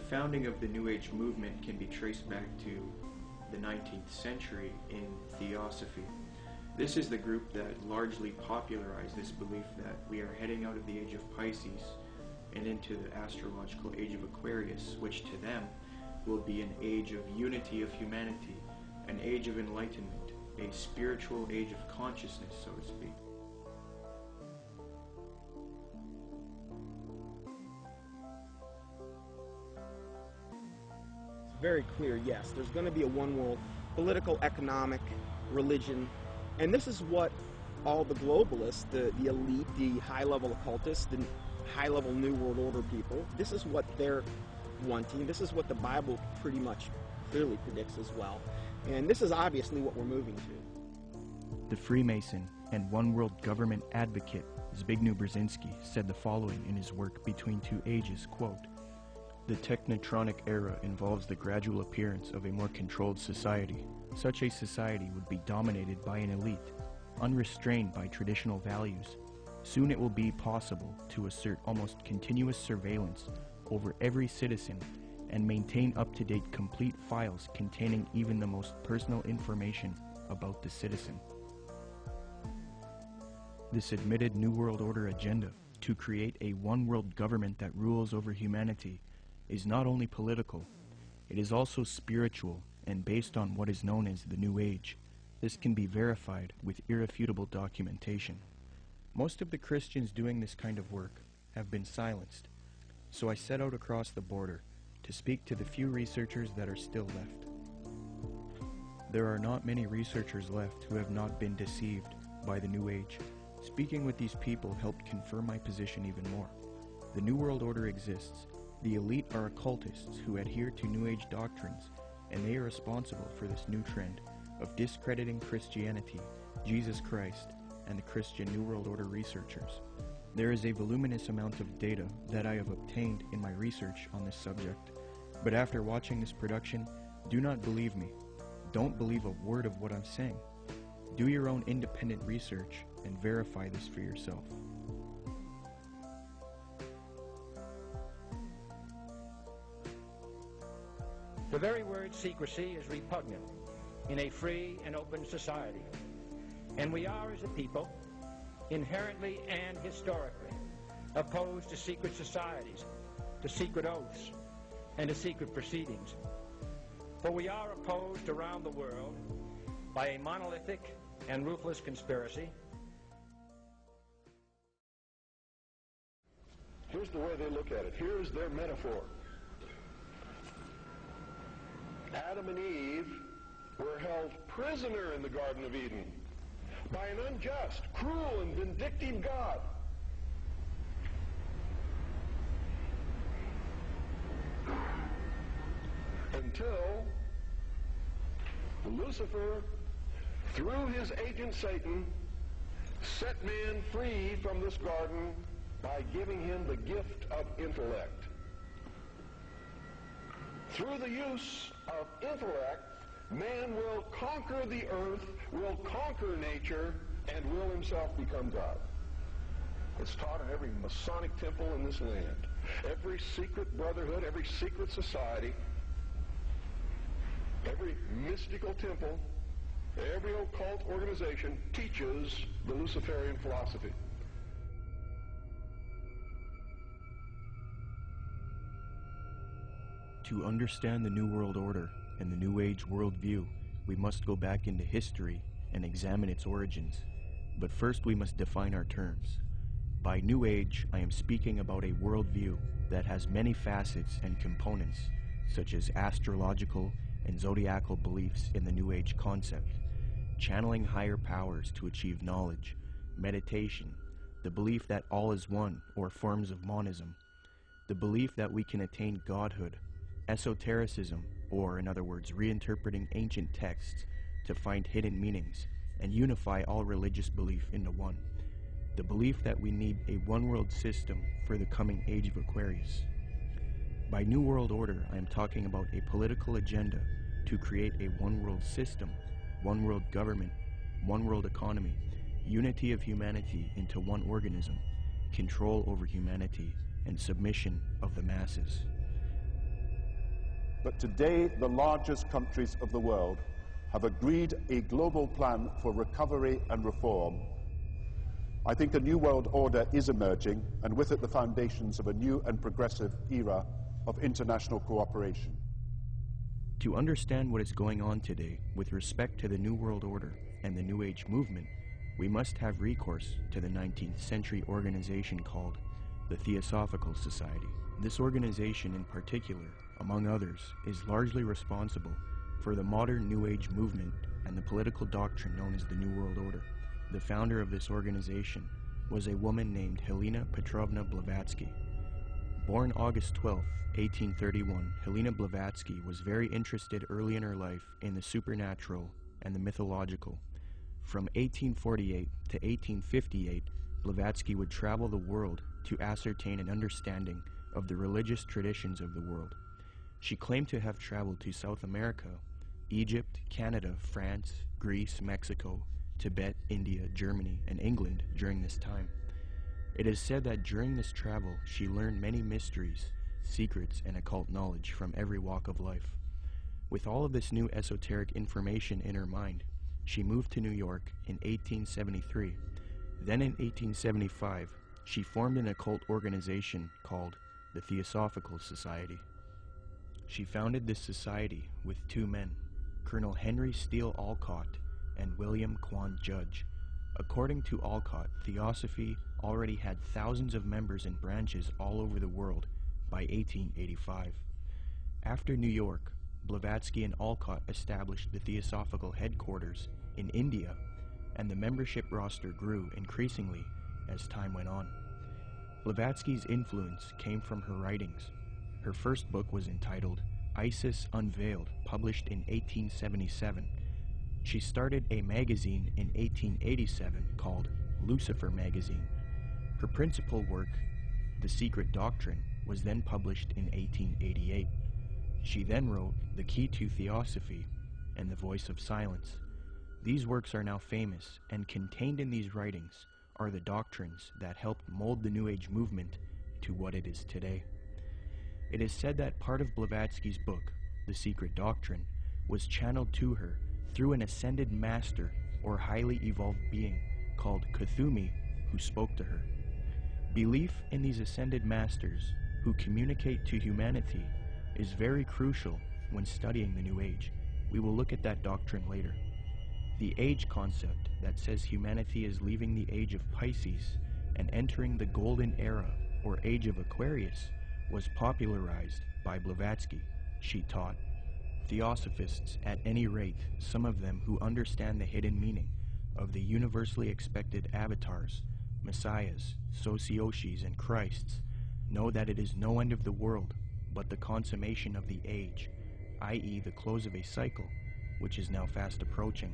founding of the New Age movement can be traced back to the 19th century in Theosophy. This is the group that largely popularized this belief that we are heading out of the age of Pisces and into the astrological age of Aquarius, which to them will be an age of unity of humanity, an age of enlightenment, a spiritual age of consciousness, so to speak. It's very clear, yes, there's going to be a one world, political, economic, religion, and this is what all the globalists, the elite, the high-level occultists, the high-level New World Order people, this is what they're wanting. This is what the Bible pretty much clearly predicts as well. And this is obviously what we're moving to. The Freemason and One World Government advocate Zbigniew Brzezinski said the following in his work Between Two Ages, quote, "The technotronic era involves the gradual appearance of a more controlled society. Such a society would be dominated by an elite, unrestrained by traditional values. Soon it will be possible to assert almost continuous surveillance over every citizen and maintain up-to-date complete files containing even the most personal information about the citizen." This admitted New World Order agenda to create a one-world government that rules over humanity is not only political, it is also spiritual and based on what is known as the New Age. This can be verified with irrefutable documentation. Most of the Christians doing this kind of work have been silenced, so I set out across the border to speak to the few researchers that are still left. There are not many researchers left who have not been deceived by the New Age. Speaking with these people helped confirm my position even more. The New World Order exists. The elite are occultists who adhere to New Age doctrines, and they are responsible for this new trend of discrediting Christianity, Jesus Christ, and the Christian New World Order researchers. There is a voluminous amount of data that I have obtained in my research on this subject, but after watching this production, do not believe me. Don't believe a word of what I'm saying. Do your own independent research and verify this for yourself. The very word secrecy is repugnant in a free and open society, and we are, as a people, inherently and historically opposed to secret societies, to secret oaths, and to secret proceedings. For we are opposed around the world by a monolithic and ruthless conspiracy. Here's the way they look at it. Here's their metaphor. Adam and Eve were held prisoner in the Garden of Eden by an unjust, cruel, and vindictive God. Until Lucifer, through his agent Satan, set man free from this garden by giving him the gift of intellect. Through the use of intellect, man will conquer the earth, will conquer nature, and will himself become God. It's taught in every Masonic temple in this land. Every secret brotherhood, every secret society, every mystical temple, every occult organization teaches the Luciferian philosophy. To understand the New World Order and the New Age worldview, we must go back into history and examine its origins. But first we must define our terms. By New Age, I am speaking about a worldview that has many facets and components, such as astrological and zodiacal beliefs in the New Age concept, channeling higher powers to achieve knowledge, meditation, the belief that all is one or forms of monism, the belief that we can attain godhood, esotericism, or in other words, reinterpreting ancient texts to find hidden meanings and unify all religious belief into one, the belief that we need a one-world system for the coming age of Aquarius. By New World Order, I am talking about a political agenda to create a one-world system, one-world government, one-world economy, unity of humanity into one organism, control over humanity, and submission of the masses. but today the largest countries of the world have agreed a global plan for recovery and reform, I think a new world order is emerging, and with it the foundations of a new and progressive era of international cooperation. To understand what is going on today with respect to the New World Order and the New Age movement, we must have recourse to the 19th century organization called the Theosophical Society. This organization in particular, among others, is largely responsible for the modern New Age movement and the political doctrine known as the New World Order. The founder of this organization was a woman named Helena Petrovna Blavatsky. Born August 12, 1831, Helena Blavatsky was very interested early in her life in the supernatural and the mythological. From 1848 to 1858, Blavatsky would travel the world to ascertain an understanding of the religious traditions of the world. She claimed to have traveled to South America, Egypt, Canada, France, Greece, Mexico, Tibet, India, Germany, and England during this time. It is said that during this travel she learned many mysteries, secrets, and occult knowledge from every walk of life. With all of this new esoteric information in her mind, she moved to New York in 1873. Then in 1875, she formed an occult organization called the Theosophical Society. She founded this society with two men, Colonel Henry Steele Olcott and William Quan Judge. According to Olcott, Theosophy already had thousands of members and branches all over the world by 1885. After New York, Blavatsky and Olcott established the Theosophical headquarters in India, and the membership roster grew increasingly as time went on. Blavatsky's influence came from her writings. Her first book was entitled Isis Unveiled, published in 1877. She started a magazine in 1887 called Lucifer Magazine. Her principal work, The Secret Doctrine, was then published in 1888. She then wrote The Key to Theosophy and The Voice of Silence. These works are now famous, and contained in these writings are the doctrines that helped mold the New Age movement to what it is today. It is said that part of Blavatsky's book, The Secret Doctrine, was channeled to her through an ascended master or highly evolved being called Cumbey, who spoke to her. Belief in these ascended masters who communicate to humanity is very crucial when studying the New Age. We will look at that doctrine later. The age concept that says humanity is leaving the age of Pisces and entering the golden era or age of Aquarius was popularized by Blavatsky. She taught Theosophists, at any rate, some of them who understand the hidden meaning of the universally expected avatars, messiahs, socioshis, and Christs, know that it is no end of the world, but the consummation of the age, i.e. the close of a cycle, which is now fast approaching.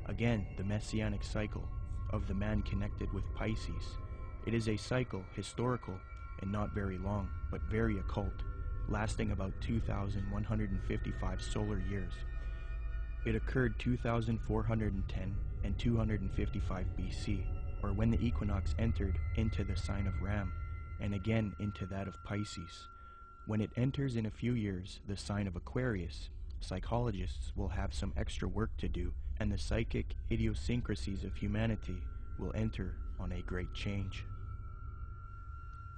Again, the messianic cycle of the man connected with Pisces. It is a cycle, historical, and not very long, but very occult, lasting about 2,155 solar years. It occurred 2,410 and 255 BC, or when the equinox entered into the sign of Ram, and again into that of Pisces. When it enters in a few years the sign of Aquarius, psychologists will have some extra work to do, and the psychic idiosyncrasies of humanity will enter on a great change.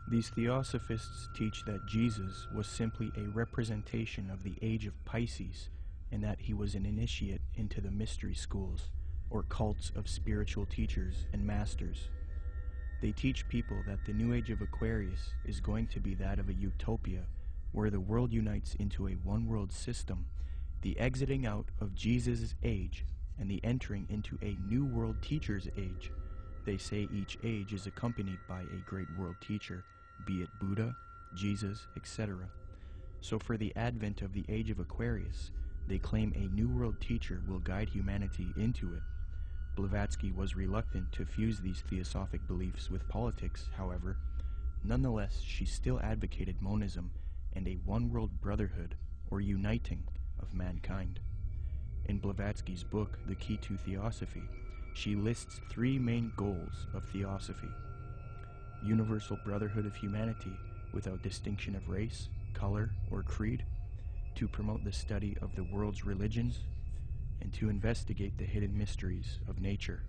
These Theosophists teach that Jesus was simply a representation of the age of Pisces, and that he was an initiate into the mystery schools, or cults of spiritual teachers and masters. They teach people that the new age of Aquarius is going to be that of a utopia, where the world unites into a one-world system, the exiting out of Jesus' age, and the entering into a new world teacher's age. They say each age is accompanied by a great world teacher, be it Buddha, Jesus, etc. So for the advent of the age of Aquarius, they claim a new world teacher will guide humanity into it. Blavatsky was reluctant to fuse these theosophic beliefs with politics, however. Nonetheless, she still advocated monism and a one-world brotherhood, or uniting, of mankind. In Blavatsky's book, The Key to Theosophy, she lists three main goals of Theosophy: universal brotherhood of humanity without distinction of race, color, or creed; to promote the study of the world's religions, and to investigate the hidden mysteries of nature.